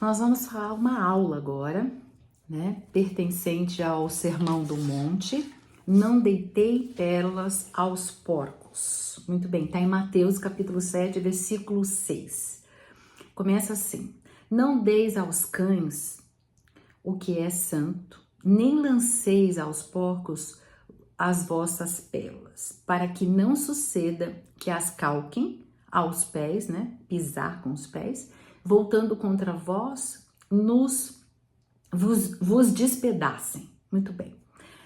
Nós vamos falar uma aula agora, né, pertencente ao Sermão do Monte. Não deitei pérolas aos porcos. Muito bem, tá em Mateus capítulo 7, versículo 6. Começa assim: Não deis aos cães o que é santo, nem lanceis aos porcos as vossas pérolas, para que não suceda que as calquem aos pés, né, pisar com os pés, voltando contra vós, vos despedacem. Muito bem.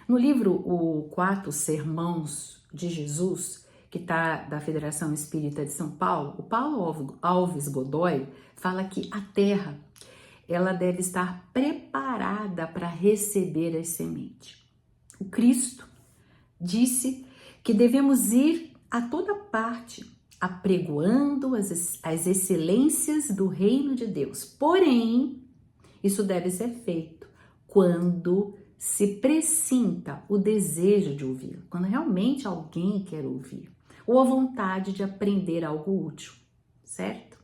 No livro O Quatro Sermãos de Jesus, que está da Federação Espírita de São Paulo, o Paulo Alves Godoy fala que a terra ela deve estar preparada para receber as sementes. O Cristo disse que devemos ir a toda parte, apregoando as excelências do reino de Deus. Porém, isso deve ser feito quando se pressinta o desejo de ouvir, quando realmente alguém quer ouvir, ou a vontade de aprender algo útil, certo?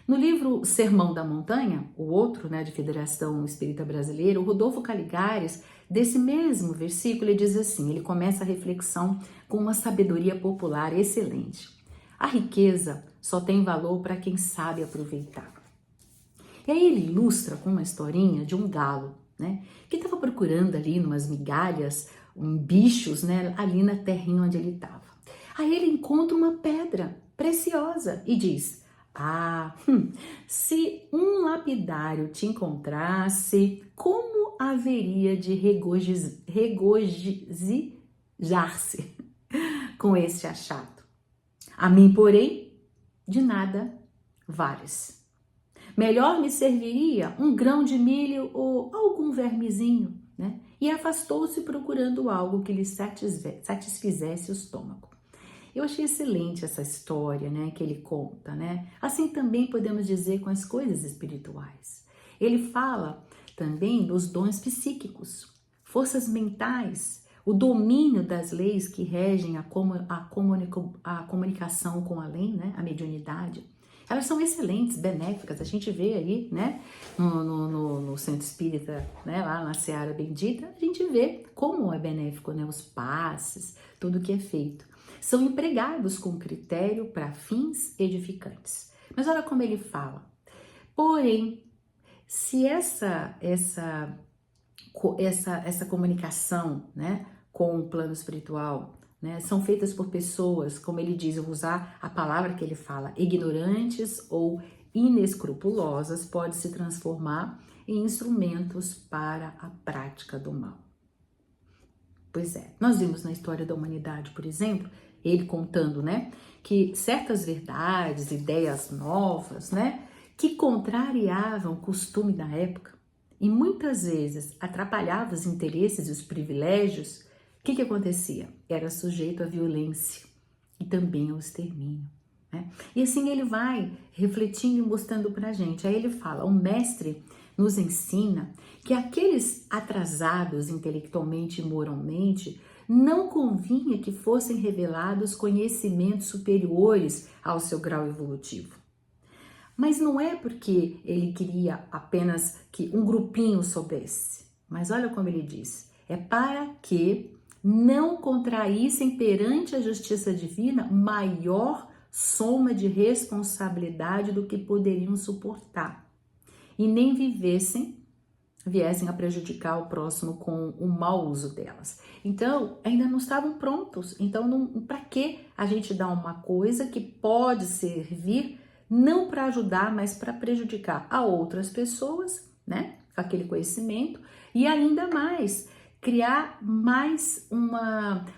No livro Sermão da Montanha, o outro, né, de Federação Espírita Brasileira, o Rodolfo Caligares, desse mesmo versículo, ele diz assim, ele começa a reflexão com uma sabedoria popular excelente. A riqueza só tem valor para quem sabe aproveitar. E aí ele ilustra com uma historinha de um galo, né, que estava procurando ali umas migalhas, bichos, né, ali na terrinha onde ele estava. Aí ele encontra uma pedra preciosa e diz: se um lapidário te encontrasse, como haveria de regozijar-se com este achado? A mim, porém, de nada vales. Melhor me serviria um grão de milho ou algum vermezinho, né? E afastou-se procurando algo que lhe satisfizesse o estômago. Eu achei excelente essa história, né, que ele conta, né? Assim também podemos dizer com as coisas espirituais. Ele fala também dos dons psíquicos, forças mentais, o domínio das leis que regem a comunicação com a além, né, a mediunidade. Elas são excelentes, benéficas, a gente vê aí, né, no Centro Espírita, né, lá na Seara Bendita, a gente vê como é benéfico, né, os passes, tudo que é feito. São empregados com critério para fins edificantes. Mas olha como ele fala. Porém, se essa comunicação, né, com o plano espiritual, né, são feitas por pessoas, como ele diz, eu vou usar a palavra que ele fala, ignorantes ou inescrupulosas, pode se transformar em instrumentos para a prática do mal. Pois é, nós vimos na história da humanidade, por exemplo, ele contando, né, que certas verdades, ideias novas, né, que contrariavam o costume da época e muitas vezes atrapalhavam os interesses e os privilégios, o que acontecia? Era sujeito à violência e também ao extermínio, né? E assim ele vai refletindo e mostrando pra gente. Aí ele fala, o mestre nos ensina que aqueles atrasados intelectualmente e moralmente não convinha que fossem revelados conhecimentos superiores ao seu grau evolutivo. Mas não é porque ele queria apenas que um grupinho soubesse. Mas olha como ele diz, é para que não contraíssem perante a justiça divina maior soma de responsabilidade do que poderiam suportar e nem viessem a prejudicar o próximo com o mau uso delas. Então, ainda não estavam prontos. Então, para que a gente dá uma coisa que pode servir não para ajudar, mas para prejudicar a outras pessoas, né? Aquele conhecimento e ainda mais criar mais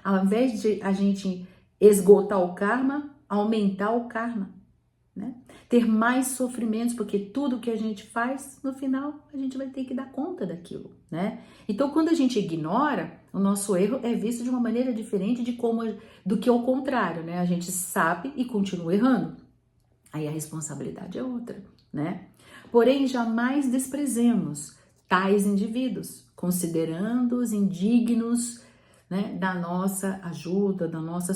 ao invés de a gente esgotar o karma, aumentar o karma, né? Ter mais sofrimentos, porque tudo que a gente faz, no final, a gente vai ter que dar conta daquilo, né? Então, quando a gente ignora, o nosso erro é visto de uma maneira diferente do que ao contrário, né? A gente sabe e continua errando. Aí a responsabilidade é outra, né? Porém, jamais desprezemos tais indivíduos, considerando-os indignos, né, da nossa ajuda, da nossa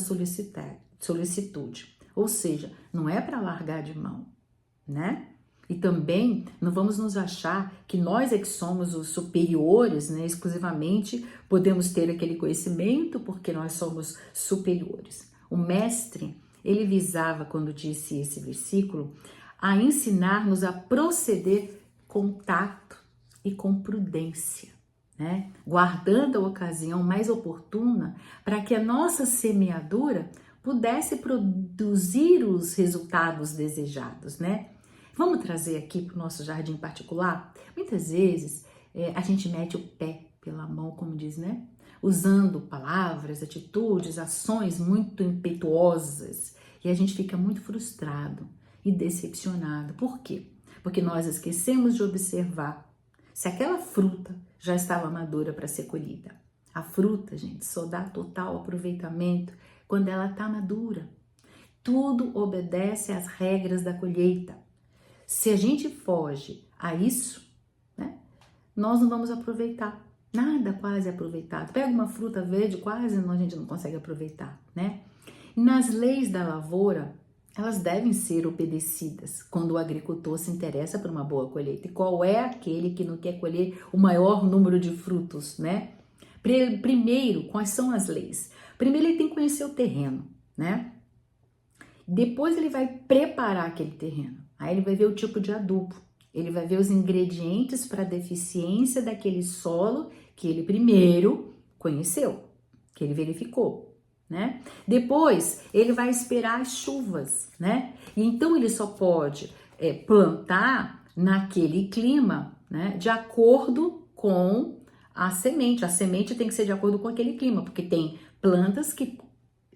solicitude. Ou seja, não é para largar de mão, né? E também não vamos nos achar que nós é que somos os superiores, né? Exclusivamente podemos ter aquele conhecimento porque nós somos superiores. O mestre, ele visava, quando disse esse versículo, a ensinar-nos a proceder com tato e com prudência, né? Guardando a ocasião mais oportuna para que a nossa semeadura pudesse produzir os resultados desejados, né? Vamos trazer aqui para o nosso jardim particular? Muitas vezes a gente mete o pé pela mão, como diz, né? Usando palavras, atitudes, ações muito impetuosas e a gente fica muito frustrado e decepcionado. Por quê? Porque nós esquecemos de observar se aquela fruta já estava madura para ser colhida. A fruta, gente, só dá total aproveitamento quando ela está madura. Tudo obedece às regras da colheita. Se a gente foge a isso, né, nós não vamos aproveitar. Nada quase é aproveitado. Pega uma fruta verde, quase a gente não consegue aproveitar, né? E nas leis da lavoura, elas devem ser obedecidas quando o agricultor se interessa por uma boa colheita. E qual é aquele que não quer colher o maior número de frutos, né? Primeiro, quais são as leis? Primeiro, ele tem que conhecer o terreno, né? Depois, ele vai preparar aquele terreno. Aí, ele vai ver o tipo de adubo. Ele vai ver os ingredientes para a deficiência daquele solo que ele primeiro conheceu, que ele verificou, né? Depois, ele vai esperar as chuvas, né? E então, ele só pode plantar naquele clima, né? De acordo com a semente. A semente tem que ser de acordo com aquele clima, porque tem plantas que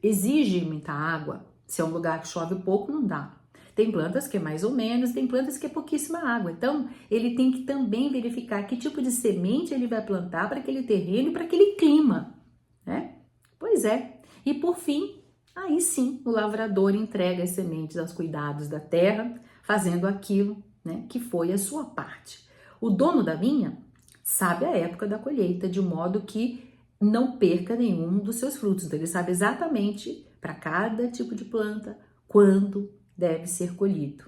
exigem muita água. Se é um lugar que chove pouco, não dá. Tem plantas que é mais ou menos, tem plantas que é pouquíssima água. Então, ele tem que também verificar que tipo de semente ele vai plantar para aquele terreno e para aquele clima, né? Pois é. E por fim, aí sim, o lavrador entrega as sementes aos cuidados da terra, fazendo aquilo, né, que foi a sua parte. O dono da vinha sabe a época da colheita, de modo que não perca nenhum dos seus frutos. Então, ele sabe exatamente para cada tipo de planta quando deve ser colhido.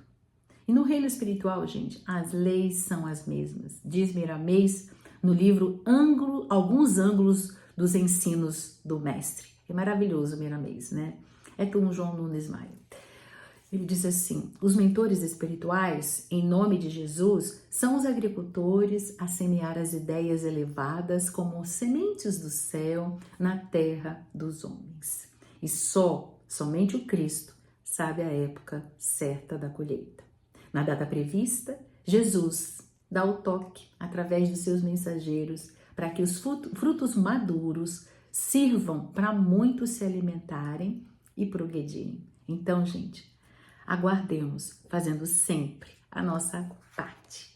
E no reino espiritual, gente, as leis são as mesmas. Diz Miramês no livro Alguns Ângulos dos Ensinos do Mestre. É maravilhoso Miramês, né? É com João Nunes Maia. Ele diz assim: os mentores espirituais, em nome de Jesus, são os agricultores a semear as ideias elevadas como sementes do céu na terra dos homens. E somente o Cristo sabe a época certa da colheita. Na data prevista, Jesus dá o toque através dos seus mensageiros para que os frutos maduros sirvam para muitos se alimentarem e progredirem. Então, gente, aguardemos, fazendo sempre a nossa parte.